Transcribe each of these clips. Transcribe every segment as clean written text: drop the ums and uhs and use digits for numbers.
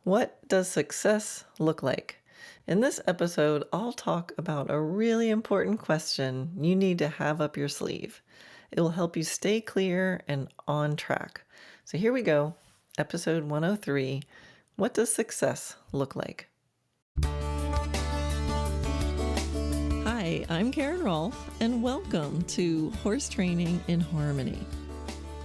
What does success look like? In this episode, I'll talk about a really important question you need to have up your sleeve. It will help you stay clear and on track. So here we go. Episode 103. What does success look like? Hi, I'm Karen Rohlf, and welcome to Horse Training in Harmony.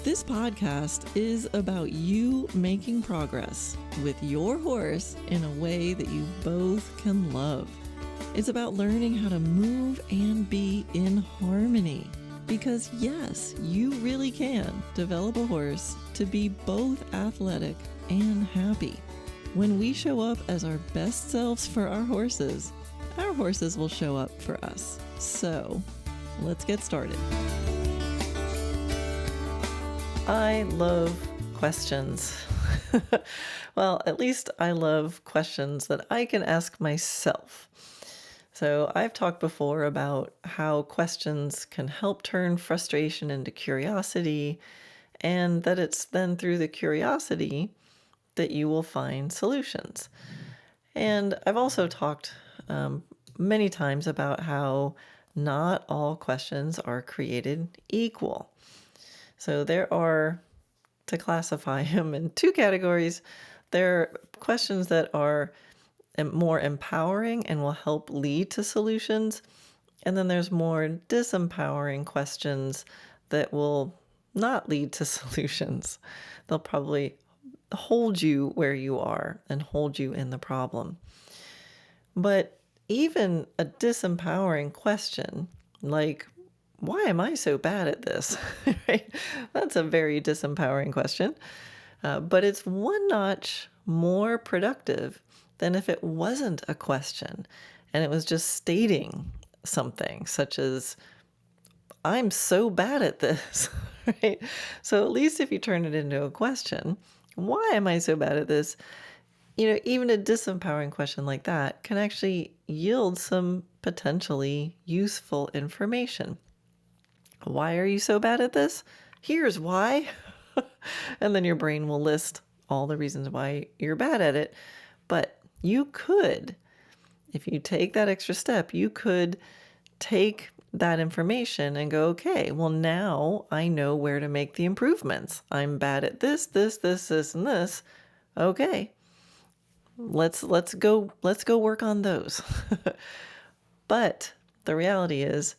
This podcast is about you making progress with your horse in a way that you both can love. It's about learning how to move and be in harmony. Because yes, you really can develop a horse to be both athletic and happy. When we show up as our best selves for our horses will show up for us. So let's get started. I love questions. Well, at least I love questions that I can ask myself. So I've talked before about how questions can help turn frustration into curiosity, and that it's then through the curiosity that you will find solutions. And I've also talked many times about how not all questions are created equal. So there are, to classify them in two categories, there are questions that are more empowering and will help lead to solutions. And then there's more disempowering questions that will not lead to solutions. They'll probably hold you where you are and hold you in the problem. But even a disempowering question, like, why am I so bad at this? Right? That's a very disempowering question. But it's one notch more productive than if it wasn't a question and it was just stating something such as, I'm so bad at this, right? So at least if you turn it into a question, why am I so bad at this? Even a disempowering question like that can actually yield some potentially useful information. Why are you so bad at this? Here's why. And then your brain will list all the reasons why you're bad at it. But you could, if you take that extra step, you could take that information and go, okay, well, now I know where to make the improvements. I'm bad at this, and this. Okay. Let's go work on those. But the reality is,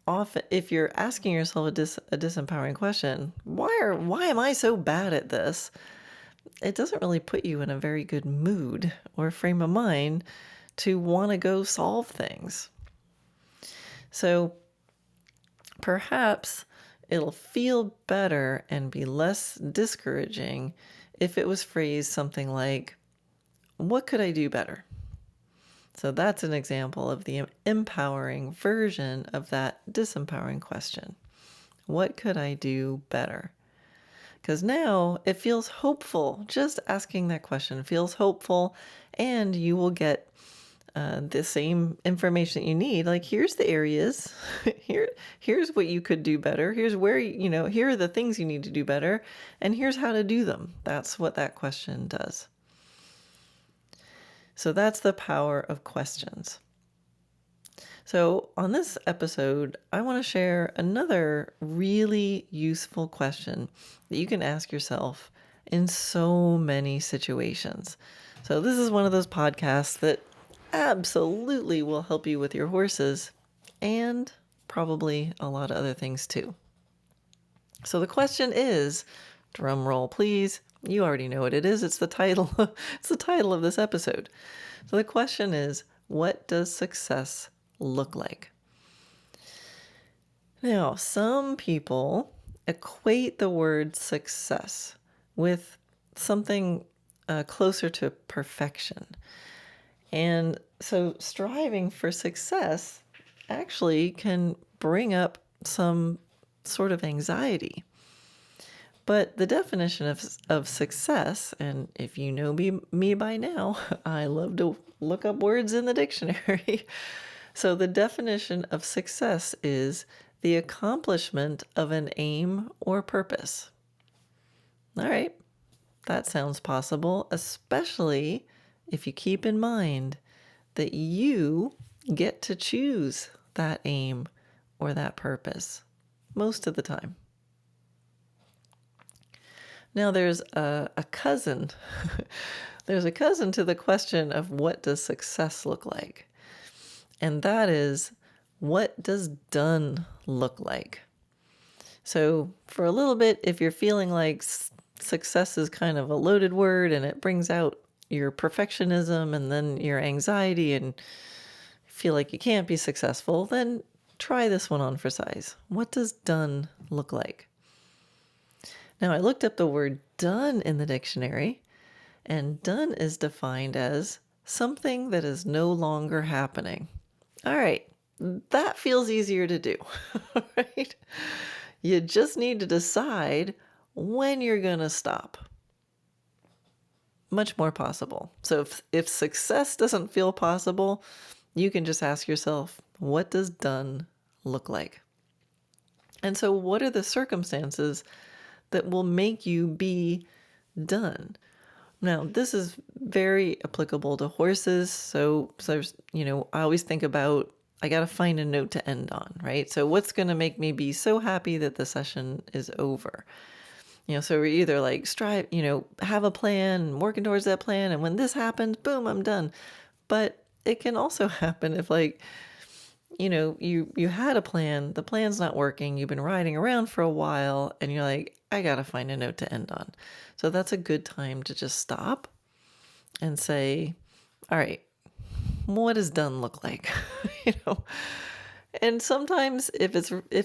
often, if you're asking yourself a disempowering question, why am I so bad at this? It doesn't really put you in a very good mood or frame of mind to want to go solve things. So perhaps it'll feel better and be less discouraging if it was phrased something like, what could I do better? So that's an example of the empowering version of that disempowering question. What could I do better? Because now it feels hopeful. Just asking that question feels hopeful, and you will get the same information that you need. Like, here's the areas. Here's what you could do better. Here's where, here are the things you need to do better, and here's how to do them. That's what that question does. So that's the power of questions. So on this episode, I want to share another really useful question that you can ask yourself in so many situations. So this is one of those podcasts that absolutely will help you with your horses and probably a lot of other things too. So the question is, drum roll please, you already know what it is. It's the title. It's the title of this episode. So the question is, what does success look like? Now, some people equate the word success with something closer to perfection. And so striving for success actually can bring up some sort of anxiety. But the definition of success, and if you know me by now, I love to look up words in the dictionary. So the definition of success is the accomplishment of an aim or purpose. All right, that sounds possible, especially if you keep in mind that you get to choose that aim or that purpose most of the time. Now there's a cousin. There's a cousin to the question of what does success look like? And that is, what does done look like? So for a little bit, if you're feeling like success is kind of a loaded word and it brings out your perfectionism and then your anxiety and feel like you can't be successful, then try this one on for size. What does done look like? Now, I looked up the word done in the dictionary, and done is defined as something that is no longer happening. All right, that feels easier to do, right? You just need to decide when you're going to stop. Much more possible. So if success doesn't feel possible, you can just ask yourself, what does done look like? And so what are the circumstances that will make you be done? Now, this is very applicable to horses. So I always think about, I got to find a note to end on, right? So what's going to make me be so happy that the session is over? So we're either like have a plan, working towards that plan. And when this happens, boom, I'm done. But it can also happen if you had a plan, the plan's not working, you've been riding around for a while, and you're like, I got to find a note to end on. So that's a good time to just stop and say, all right, what does done look like? And sometimes if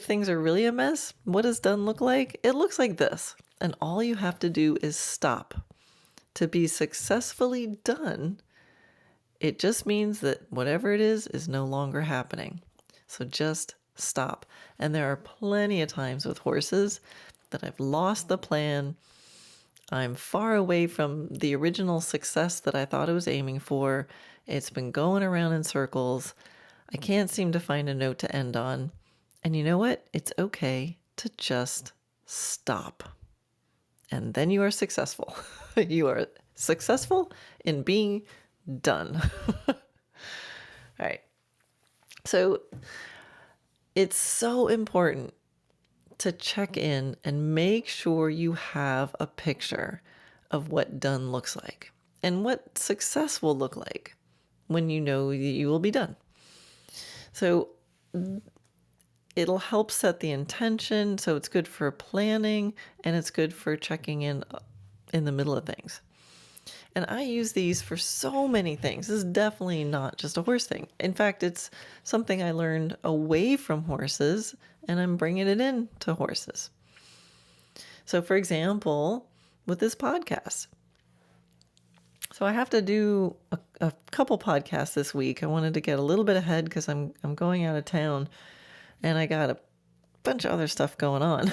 things are really a mess, what does done look like? It looks like this. And all you have to do is stop. To be successfully done, it just means that whatever it is no longer happening. So just stop. And there are plenty of times with horses that I've lost the plan. I'm far away from the original success that I thought I was aiming for. It's been going around in circles. I can't seem to find a note to end on. And you know what? It's okay to just stop. And then you are successful. You are successful in being done. All right. So it's so important to check in and make sure you have a picture of what done looks like and what success will look like when you know that you will be done. So it'll help set the intention. So it's good for planning and it's good for checking in the middle of things. And I use these for so many things. This is definitely not just a horse thing. In fact, it's something I learned away from horses, and I'm bringing it in to horses. So, for example, with this podcast. So I have to do a couple podcasts this week. I wanted to get a little bit ahead because I'm going out of town, and I got a bunch of other stuff going on.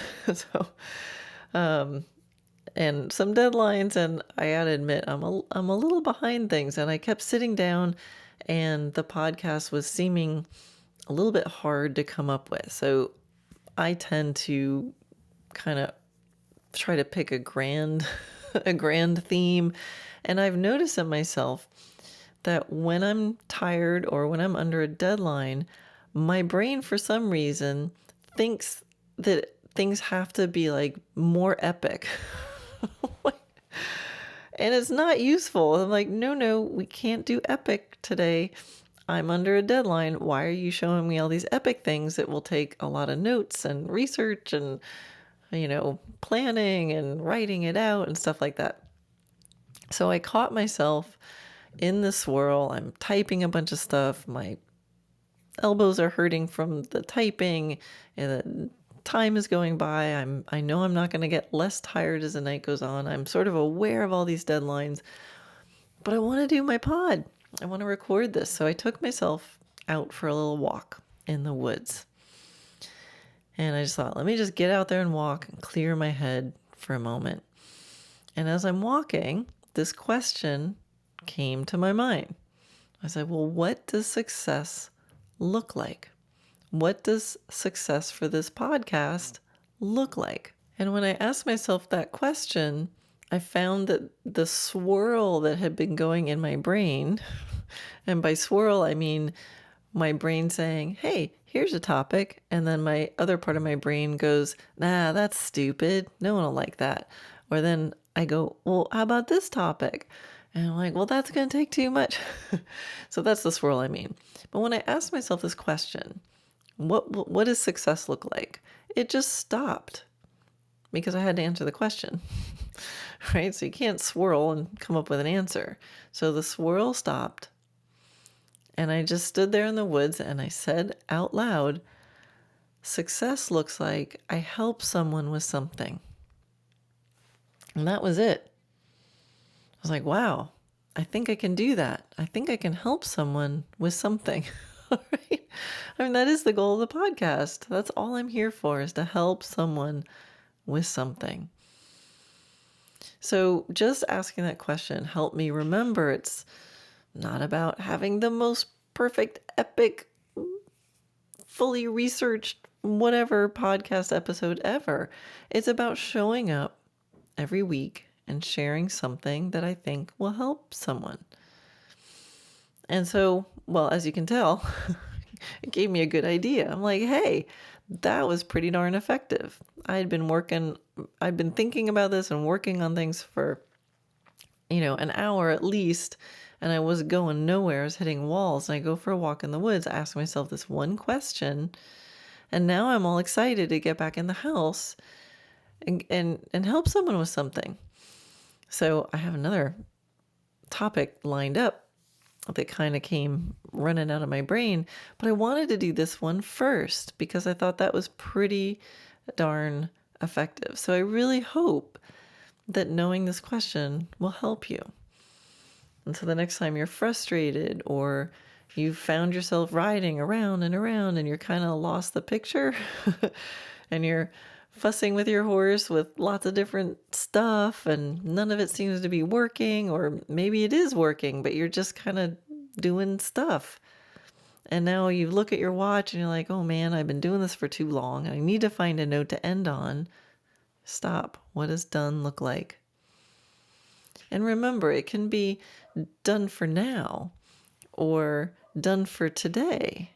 And some deadlines, and I gotta admit, I'm a little behind things, and I kept sitting down, and the podcast was seeming a little bit hard to come up with. So I tend to kind of try to pick a grand theme, and I've noticed in myself that when I'm tired or when I'm under a deadline, my brain, for some reason, thinks that things have to be like more epic. And it's not useful. I'm like, no, we can't do epic today. I'm under a deadline. Why are you showing me all these epic things that will take a lot of notes and research and, planning and writing it out and stuff like that? So I caught myself in this swirl. I'm typing a bunch of stuff. My elbows are hurting from the typing, and the time is going by. I know I'm not going to get less tired as the night goes on. I'm sort of aware of all these deadlines, but I want to do my pod. I want to record this. So I took myself out for a little walk in the woods. And I just thought, let me just get out there and walk and clear my head for a moment. And as I'm walking, this question came to my mind. I said, well, what does success look like? What does success for this podcast look like? And when I asked myself that question, I found that the swirl that had been going in my brain, and by swirl, I mean my brain saying, hey, here's a topic. And then my other part of my brain goes, nah, that's stupid. No one will like that. Or then I go, well, how about this topic? And I'm like, well, that's going to take too much. So that's the swirl I mean. But when I asked myself this question, what does success look like? It just stopped because I had to answer the question, right? So you can't swirl and come up with an answer. So the swirl stopped. And I just stood there in the woods and I said out loud, success looks like I help someone with something. And that was it. I was like, wow, I think I can do that. I think I can help someone with something. All right. I mean, that is the goal of the podcast. That's all I'm here for, is to help someone with something. So just asking that question helped me remember it's not about having the most perfect, epic, fully researched, whatever podcast episode ever. It's about showing up every week and sharing something that I think will help someone. And so, well, as you can tell, it gave me a good idea. I'm like, hey, that was pretty darn effective. I'd been thinking about this and working on things for, an hour at least, and I was going nowhere. I was hitting walls, and I go for a walk in the woods, ask myself this one question, and now I'm all excited to get back in the house and help someone with something. So I have another topic lined up that kind of came running out of my brain, but I wanted to do this one first because I thought that was pretty darn effective. So I really hope that knowing this question will help you. And so the next time you're frustrated or you found yourself riding around and you're kind of lost the picture and you're fussing with your horse with lots of different stuff and none of it seems to be working, or maybe it is working, but you're just kind of doing stuff. And now you look at your watch and you're like, oh man, I've been doing this for too long. I need to find a note to end on. Stop. What does done look like? And remember, it can be done for now or done for today.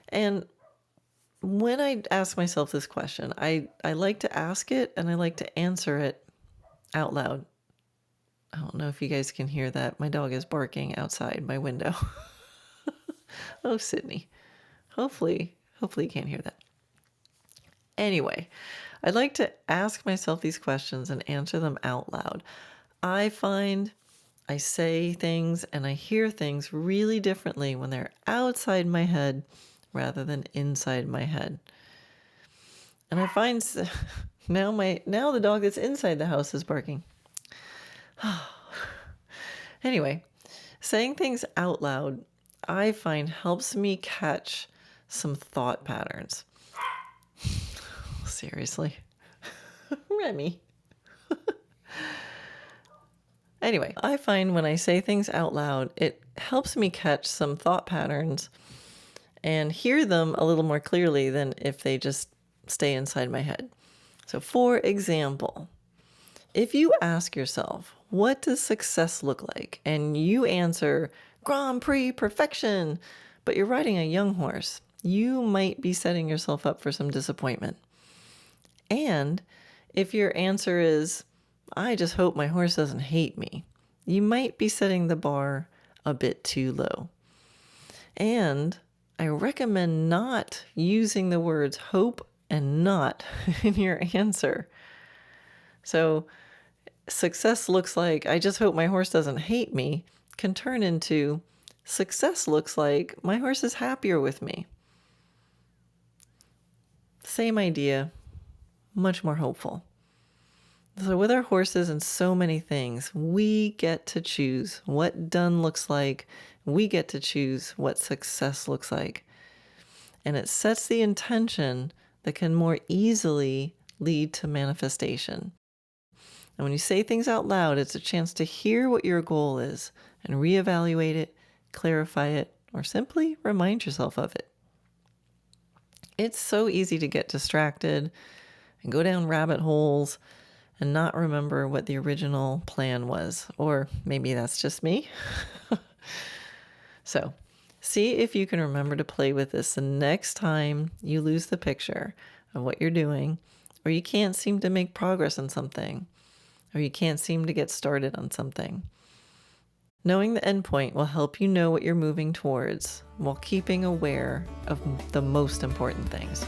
And when I ask myself this question, I like to ask it and I like to answer it out loud. I don't know if you guys can hear that. My dog is barking outside my window. Oh, Sydney. Hopefully you can't hear that. Anyway, I'd like to ask myself these questions and answer them out loud. I find I say things and I hear things really differently when they're outside my head rather than inside my head. And I find now the dog that's inside the house is barking. Anyway, saying things out loud, I find helps me catch some thought patterns. Seriously. Remy. Anyway, I find when I say things out loud, it helps me catch some thought patterns and hear them a little more clearly than if they just stay inside my head. So for example, if you ask yourself, what does success look like? And you answer Grand Prix perfection, but you're riding a young horse, you might be setting yourself up for some disappointment. And if your answer is, I just hope my horse doesn't hate me, you might be setting the bar a bit too low. And I recommend not using the words hope and not in your answer. So success looks like, I just hope my horse doesn't hate me, can turn into, success looks like my horse is happier with me. Same idea, much more hopeful. So with our horses and so many things, we get to choose what done looks like. We get to choose what success looks like. And it sets the intention that can more easily lead to manifestation. And when you say things out loud, it's a chance to hear what your goal is and reevaluate it, clarify it, or simply remind yourself of it. It's so easy to get distracted and go down rabbit holes and not remember what the original plan was. Or maybe that's just me. So, see if you can remember to play with this the next time you lose the picture of what you're doing, or you can't seem to make progress on something, or you can't seem to get started on something. Knowing the endpoint will help you know what you're moving towards while keeping aware of the most important things.